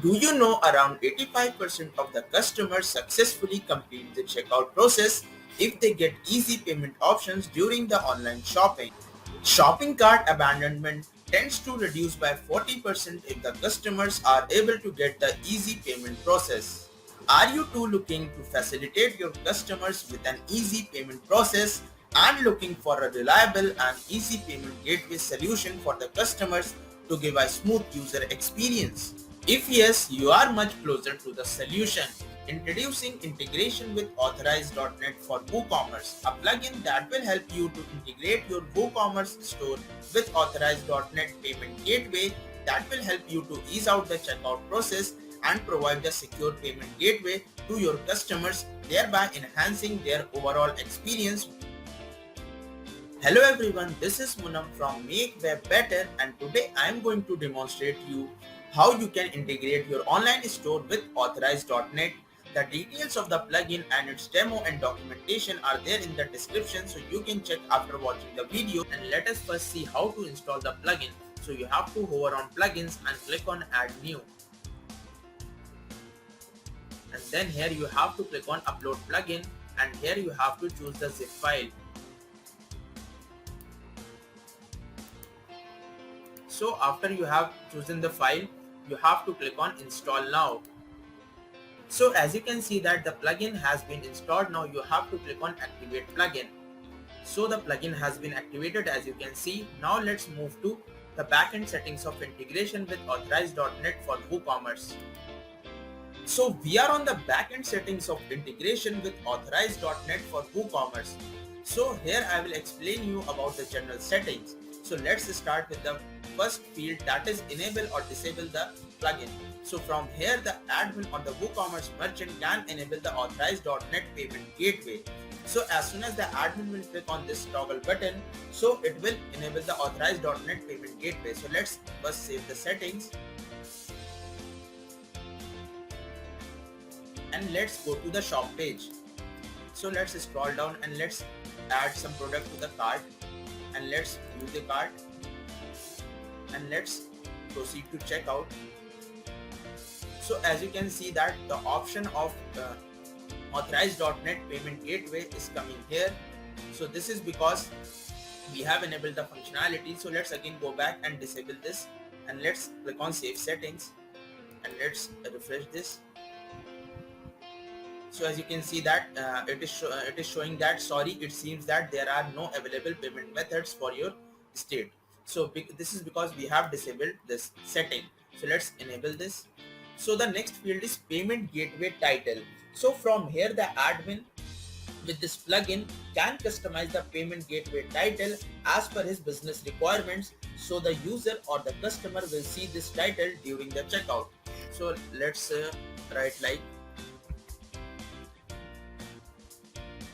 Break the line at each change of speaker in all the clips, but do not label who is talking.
Do you know around 85% of the customers successfully complete the checkout process if they get easy payment options during the online shopping? Shopping cart abandonment tends to reduce by 40% if the customers are able to get the easy payment process. Are you too looking to facilitate your customers with an easy payment process and looking for a reliable and easy payment gateway solution for the customers to give a smooth user experience? If yes, you are much closer to the solution. Introducing integration with Authorize.net for WooCommerce, a plugin that will help you to integrate your WooCommerce store with Authorize.net payment gateway that will help you to ease out the checkout process and provide a secure payment gateway to your customers, thereby enhancing their overall experience. Hello everyone, this is Munam from Make Web Better, and today I am going to demonstrate you how you can integrate your online store with Authorize.net. The details of the plugin and its demo and documentation are there in the description, so you can check after watching the video. And let us first see how to install the plugin. So you have to hover on plugins and click on add new, and then here you have to click on upload plugin, and here you have to choose the zip file. So after you have chosen the file, you have to click on install now. So as you can see that the plugin has been installed. Now you have to click on activate plugin. So the plugin has been activated, as you can see. Now let's move to the backend settings of integration with Authorize.net for WooCommerce. So we are on the backend settings of integration with Authorize.net for WooCommerce. So here I will explain you about the general settings. So let's start with the first field, that is enable or disable the plugin. So from here the admin or the WooCommerce merchant can enable the Authorize.net payment gateway. So as soon as the admin will click on this toggle button, so it will enable the Authorize.net payment gateway. So let's first save the settings and let's go to the shop page. So let's scroll down and let's add some product to the cart, and let's view the cart, and let's proceed to checkout. So as you can see that the option of Authorize.net payment gateway is coming here. So this is because we have enabled the functionality. So let's again go back and disable this, and let's click on save settings, and let's refresh this. So as you can see that it is showing that sorry, it seems that there are no available payment methods for your state. So this is because we have disabled this setting. So let's enable this. So the next field is payment gateway title. So from here the admin with this plugin can customize the payment gateway title as per his business requirements, so the user or the customer will see this title during the checkout. So let's write like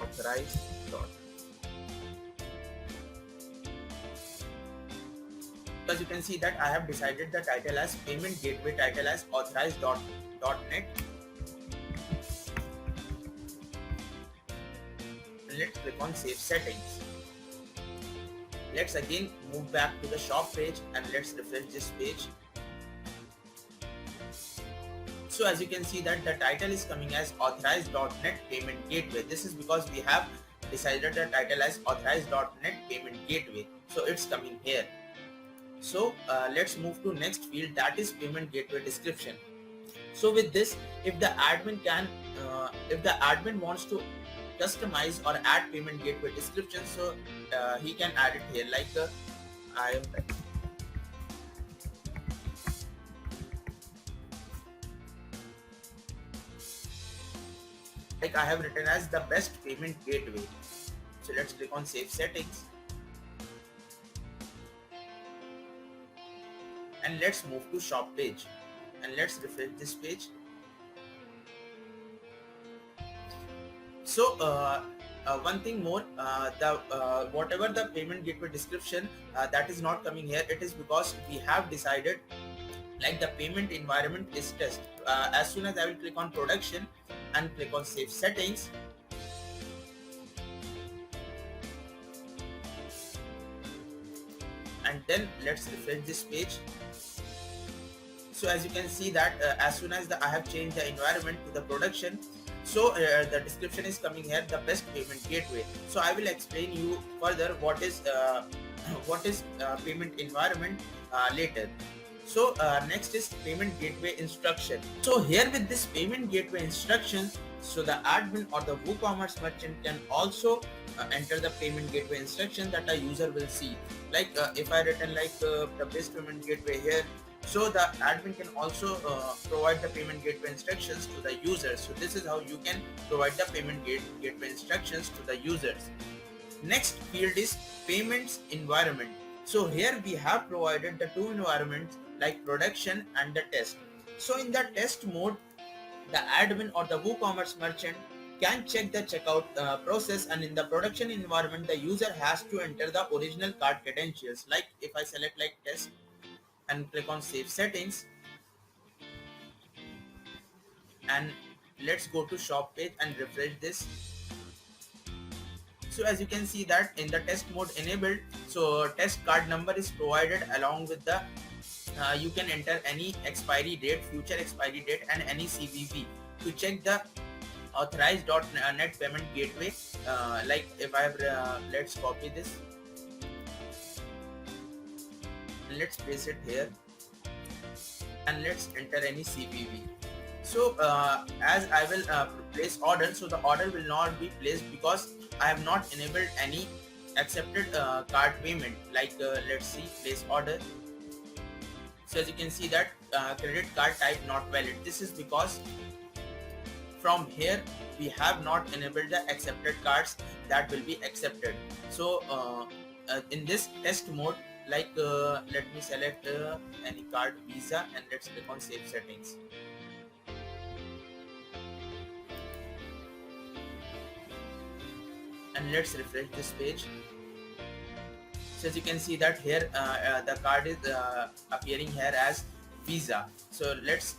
Authorize dot. As you can see that I have decided the title as payment gateway title as Authorize.net. And let's click on save settings. Let's again move back to the shop page and let's refresh this page. So as you can see that the title is coming as Authorize.net payment gateway. This is because we have decided the title as Authorize.net payment gateway. So it's coming here. So let's move to next field, that is payment gateway description. So with this, if the admin wants to customize or add payment gateway description, so he can add it here like I am like I have written as the best payment gateway. So let's click on save settings, and let's move to shop page, and let's refresh this page. So one thing more, the whatever the payment gateway description that is not coming here, it is because we have decided like the payment environment is test. As soon as I will click on production and click on save settings, and then let's refresh this page. So as you can see that as soon as I have changed the environment to the production, so the description is coming here, the best payment gateway. So I will explain you further what is what is payment environment later. So next is payment gateway instruction. So here with this payment gateway instruction, so the admin or the WooCommerce merchant can also enter the payment gateway instruction that a user will see. Like if I written like the best payment gateway here, so the admin can also provide the payment gateway instructions to the users. So this is how you can provide the payment gateway instructions to the users. Next field is payments environment. So here we have provided the two environments like production and the test. So in the test mode, the admin or the WooCommerce merchant can check the checkout process, and in the production environment the user has to enter the original card credentials. Like if I select like test and click on save settings, and let's go to shop page and refresh this. So as you can see that in the test mode enabled, so test card number is provided along with the you can enter any expiry date, future expiry date, and any CVV to check the authorized.net payment gateway. Like if I have let's copy this and let's paste it here, and let's enter any CVV. So as I will place order, so the order will not be placed because I have not enabled any accepted card payment. Like let's see, place order. So as you can see that credit card type not valid. This is because from here we have not enabled the accepted cards that will be accepted. So in this test mode, like let me select any card, Visa, and let's click on save settings. And let's refresh this page. So as you can see that here the card is appearing here as Visa. So let's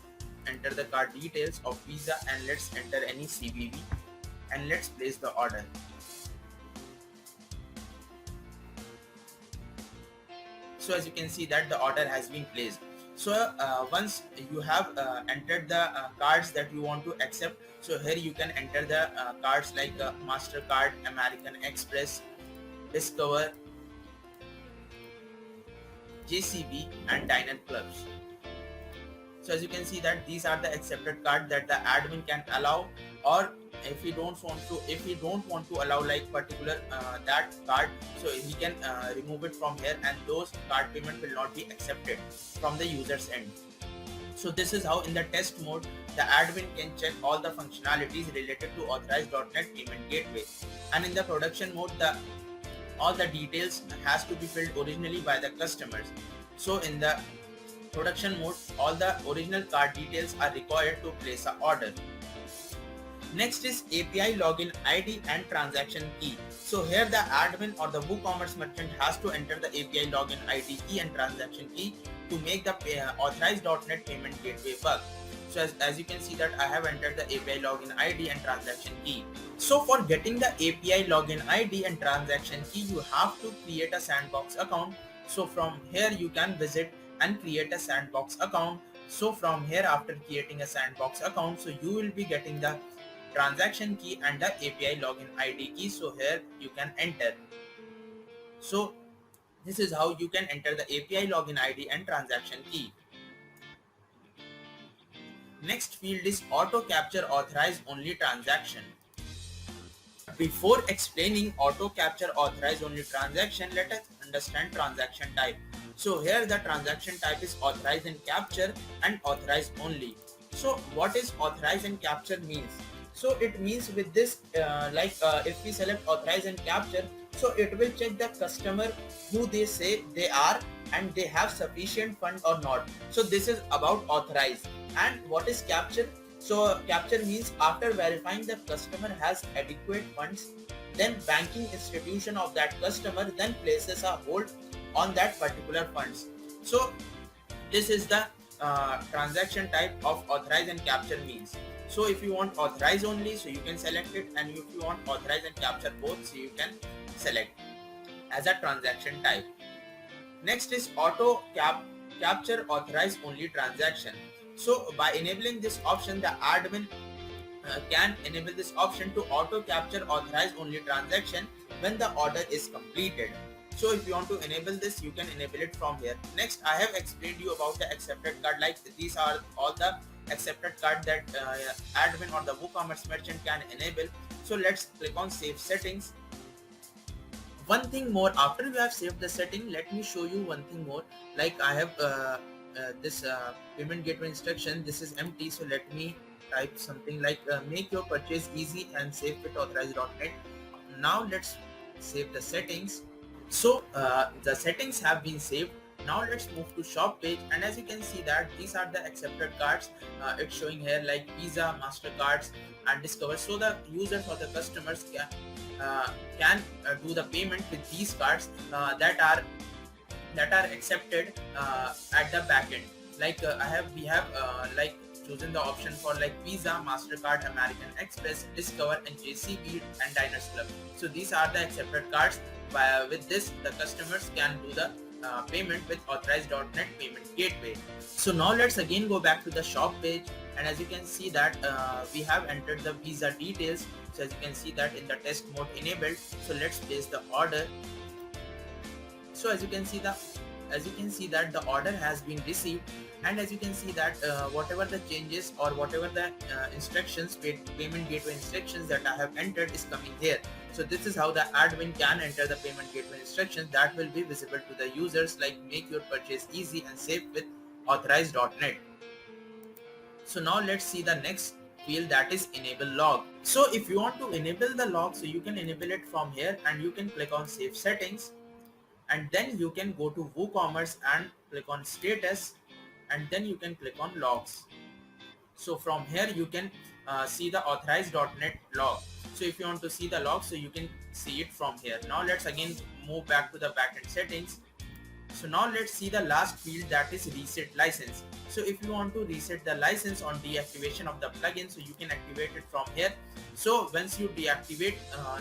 enter the card details of Visa and let's enter any CVV and let's place the order. So as you can see that the order has been placed. So once you have entered the cards that you want to accept, so here you can enter the cards like MasterCard, American Express, Discover, JCB, and Diner Clubs. So as you can see that these are the accepted cards that the admin can allow, or if he don't want to allow like particular that card, so he can remove it from here, and those card payment will not be accepted from the user's end. So this is how in the test mode the admin can check all the functionalities related to authorized.net payment gateway, and in the production mode all the details has to be filled originally by the customers. So in the production mode, all the original card details are required to place an order. Next is API login ID and transaction key. So here the admin or the WooCommerce merchant has to enter the API login ID key and transaction key to make the authorized.net payment gateway work. So as you can see that I have entered the API login ID and transaction key. So for getting the API login ID and transaction key, you have to create a sandbox account. So from here you can visit and create a sandbox account. So from here, after creating a sandbox account, so you will be getting the transaction key and the API login ID key. So here you can enter. So this is how you can enter the API login ID and transaction key. Next field is auto capture authorized only transaction. Before explaining auto capture authorized only transaction, let us understand transaction type. So here the transaction type is authorized and capture and authorized only. So what is authorized and capture means? So it means with this if we select authorized and capture, so it will check the customer who they say they are and they have sufficient fund or not. So this is about authorized. And what is capture? So capture means after verifying the customer has adequate funds, then banking institution of that customer then places a hold on that particular funds. So this is the transaction type of authorized and capture means. So if you want authorize only, so you can select it, and if you want authorize and capture both, so you can select as a transaction type. Next is auto capture authorize only transaction. So by enabling this option, the admin can enable this option to auto capture authorize only transaction when the order is completed. So if you want to enable this, you can enable it from here. Next, I have explained you about the accepted card. Like these are all the accepted card that admin or the WooCommerce merchant can enable. So let's click on save settings. One thing more, after you have saved the setting, let me show you one thing more. Like I have this payment gateway instruction, this is empty, so let me type something like make your purchase easy and save with authorize.net. Now let's save the settings. So the settings have been saved. Now let's move to shop page, and as you can see that these are the accepted cards. It's showing here like Visa, Mastercards and Discover. So the users or the customers can do the payment with these cards that are accepted at the backend. Like we have like chosen the option for like Visa, Mastercard, American Express, Discover, and JCB and Diners Club. So these are the accepted cards. With this, the customers can do the payment with authorize.net payment gateway. So now let's again go back to the shop page, and as you can see that we have entered the Visa details. So as you can see that in the test mode enabled. So let's place the order. So as you can see that the order has been received, and as you can see that whatever the changes or whatever the instructions, payment gateway instructions that I have entered is coming here. So this is how the admin can enter the payment gateway instructions that will be visible to the users, like make your purchase easy and safe with authorize.net. So now let's see the next field, that is enable log. So if you want to enable the log, so you can enable it from here, and you can click on save settings, and then you can go to WooCommerce and click on status, and then you can click on logs. So from here you can see the authorize.net log. So if you want to see the log, so you can see it from here. Now let's again move back to the backend settings. So now let's see the last field, that is reset license. So if you want to reset the license on deactivation of the plugin, so you can activate it from here. So once you deactivate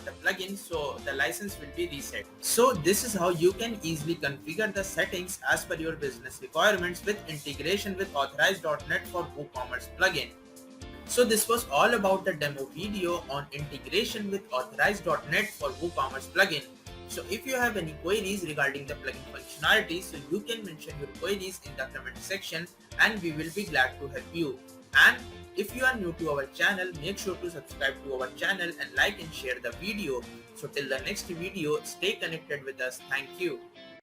the plugin, so the license will be reset. So this is how you can easily configure the settings as per your business requirements with integration with authorize.net for WooCommerce plugin. So this was all about the demo video on integration with authorize.net for WooCommerce plugin. So if you have any queries regarding the plugin functionality, so you can mention your queries in the comment section, and we will be glad to help you. And if you are new to our channel, make sure to subscribe to our channel and like and share the video. So till the next video, stay connected with us. Thank you.